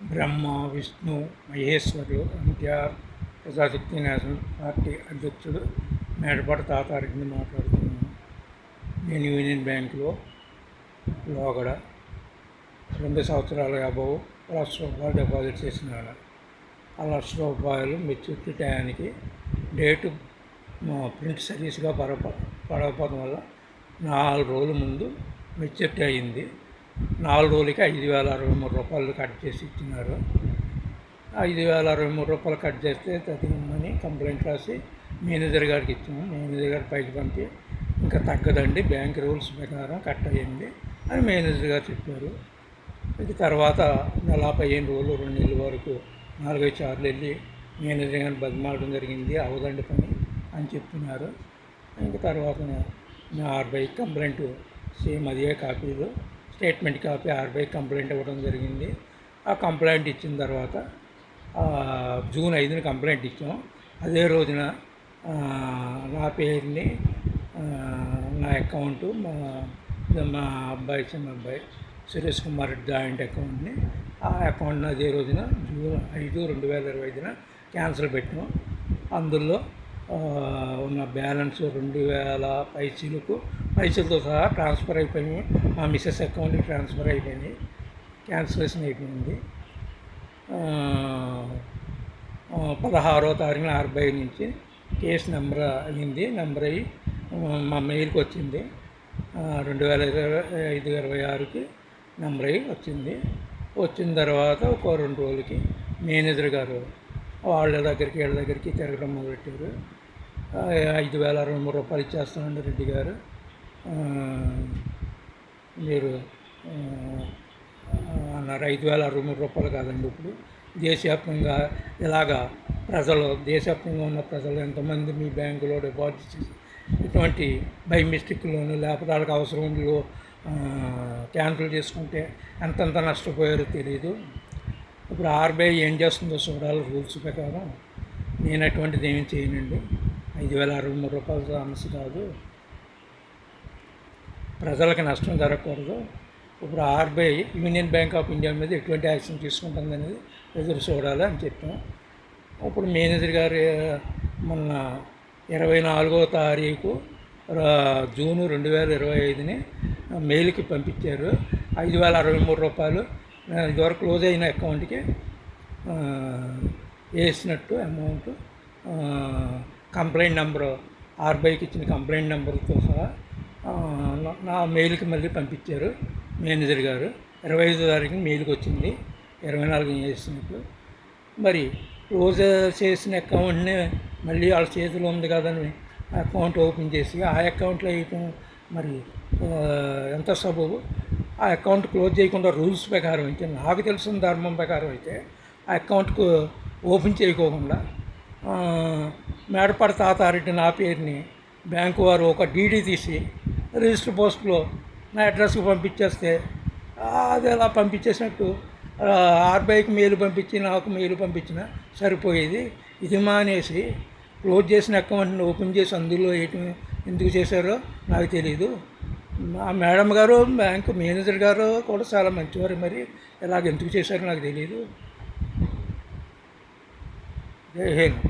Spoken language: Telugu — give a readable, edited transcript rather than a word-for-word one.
బ్రహ్మ, విష్ణు, మహేశ్వరులు ఎన్టీఆర్ ప్రజాశక్తి నేషనల్ పార్టీ అధ్యక్షుడు మేడపాటి తాతారెడ్డిని మాట్లాడుతున్నాను. నేను యూనియన్ బ్యాంకులో లోగడ 2 సంవత్సరాల అబవ్ ₹1,00,000 డిపాజిట్ చేసినాను. ఆ ₹1,00,000 మెచ్యూరిటీ టయానికి డేటు ప్రింట్ సర్వీస్గా పడకపోవడం వల్ల 4 రోజుల ముందు మెచ్యూరిటీ అయింది. 4 రోజులకి ₹5,063 కట్ చేసి ఇచ్చినారు. ₹5,063 కట్ చేస్తే తగ్గిందని కంప్లైంట్ రాసి మేనేజర్ గారికి ఇచ్చాము. మేనేజర్ గారు పైకి పంపి ఇంకా తగ్గదండి, బ్యాంక్ రూల్స్ ప్రకారం కట్ అయ్యింది అని మేనేజర్ గారు చెప్పారు. ఇది తర్వాత నెల 15 రోజులు 2 నెలల వరకు 4-5 సార్లు వెళ్ళి మేనేజర్ గారిని బతిమాలడం జరిగింది. అవదండి పని అని చెప్తున్నారు. ఇంకా తర్వాత నా ఆర్బీఐ కంప్లైంట్ సేమ్ అదే కాపీలు స్టేట్మెంట్ కాపీ ఆర్బీఐ కంప్లైంట్ ఇవ్వడం జరిగింది. ఆ కంప్లైంట్ ఇచ్చిన తర్వాత జూన్ 5న కంప్లైంట్ ఇచ్చాం. అదే రోజున నా పేరుని నా అకౌంటు మా అబ్బాయి చిన్న అబ్బాయి సురేష్ కుమార్ జాయింట్ అకౌంట్ని ఆ అకౌంట్ని అదే రోజున జూన్ 5, 2025న క్యాన్సిల్ పెట్టాం. అందులో ఉన్న బ్యాలెన్స్ 2,000 పైసలతో సహా ట్రాన్స్ఫర్ అయిపోయి మా మిస్సెస్ అకౌంట్కి ట్రాన్స్ఫర్ అయిపోయినాయి. క్యాన్సిలేషన్ అయిపోయింది. 16వ తారీఖున ఆర్బీఐ నుంచి కేసు నెంబర్ అయింది. నెంబర్ అయ్యి మా మెయిల్కి వచ్చింది. 2025-26కి నెంబర్ అయ్యి వచ్చింది. వచ్చిన తర్వాత ఒక 2 రోజులకి మేనేజర్ గారు వాళ్ళ దగ్గరికి వీళ్ళ దగ్గరికి తిరగడం మొదలెట్టారు. ₹5,063 ఇచ్చేస్తానండి రెడ్డి గారు, మీరు అన్నారు. ₹5,063 కాదండి, ఇప్పుడు దేశవ్యాప్తంగా ఇలాగా దేశవ్యాప్తంగా ఉన్న ప్రజలు ఎంతమంది మీ బ్యాంకులో డిపాజిట్ చేసి ఇటువంటి బై మిస్టేక్లోను లేకపోతే వాళ్ళకి అవసరంలో క్యాన్సిల్ చేసుకుంటే ఎంతంత నష్టపోయారో తెలియదు. ఇప్పుడు ఆర్బీఐ ఏం చేస్తుందో చూడాలి. రూల్స్ ప్రకారం నేను అటువంటిది ఏమి చేయనండి. ₹5,063 సమస్య కాదు, ప్రజలకు నష్టం జరగకూడదు. ఇప్పుడు RBI union bank of India మీద ఎటువంటి యాక్షన్ తీసుకుంటుంది అనేది ఎదురు చూడాలి అని చెప్పాం. ఇప్పుడు మేనేజర్ గారు మొన్న 24వ తారీఖు జూన్ 2025ని మెయిల్కి పంపించారు. ₹5,063 ఇదివరకు క్లోజ్ అయిన అకౌంట్కి వేసినట్టు అమౌంట్ కంప్లైంట్ నెంబరు ఆర్బీఐకి ఇచ్చిన కంప్లైంట్ నెంబర్తో సహా నా మెయిల్కి మళ్ళీ పంపించారు మేనేజర్ గారు. 25వ తారీఖున మెయిల్కి వచ్చింది, 24ని వేసినట్టు. మరి క్లోజ్ చేసిన అకౌంట్ని మళ్ళీ వాళ్ళ చేతిలో ఉంది కదని అకౌంట్ ఓపెన్ చేసి ఆ అకౌంట్లో వేయటం మరి ఎంత సబబు? ఆ అకౌంట్ క్లోజ్ చేయకుండా రూల్స్ ప్రకారం అయితే, నాకు తెలిసిన ధర్మం ప్రకారం అయితే ఆ అకౌంట్కు ఓపెన్ చేయకోకుండా మేడపాటి తాతారెడ్డి నా పేరుని బ్యాంకు వారు ఒక డీడీ తీసి రిజిస్టర్ పోస్ట్లో నా అడ్రస్కి పంపించేస్తే అది అలా పంపించేసినట్టు ఆర్బీఐకి మెయిల్ పంపించి నాకు మెయిల్ పంపించిన సరిపోయేది. ఇది మానేసి క్లోజ్ చేసిన అకౌంట్ని ఓపెన్ చేసి అందులో ఎందుకు చేశారో నాకు తెలీదు. మా మేడం గారు బ్యాంకు మేనేజర్ గారు కూడా చాలా మంచివారు, మరి ఇలాగ ఎందుకు చేశారో నాకు తెలియదు. జై హింద్.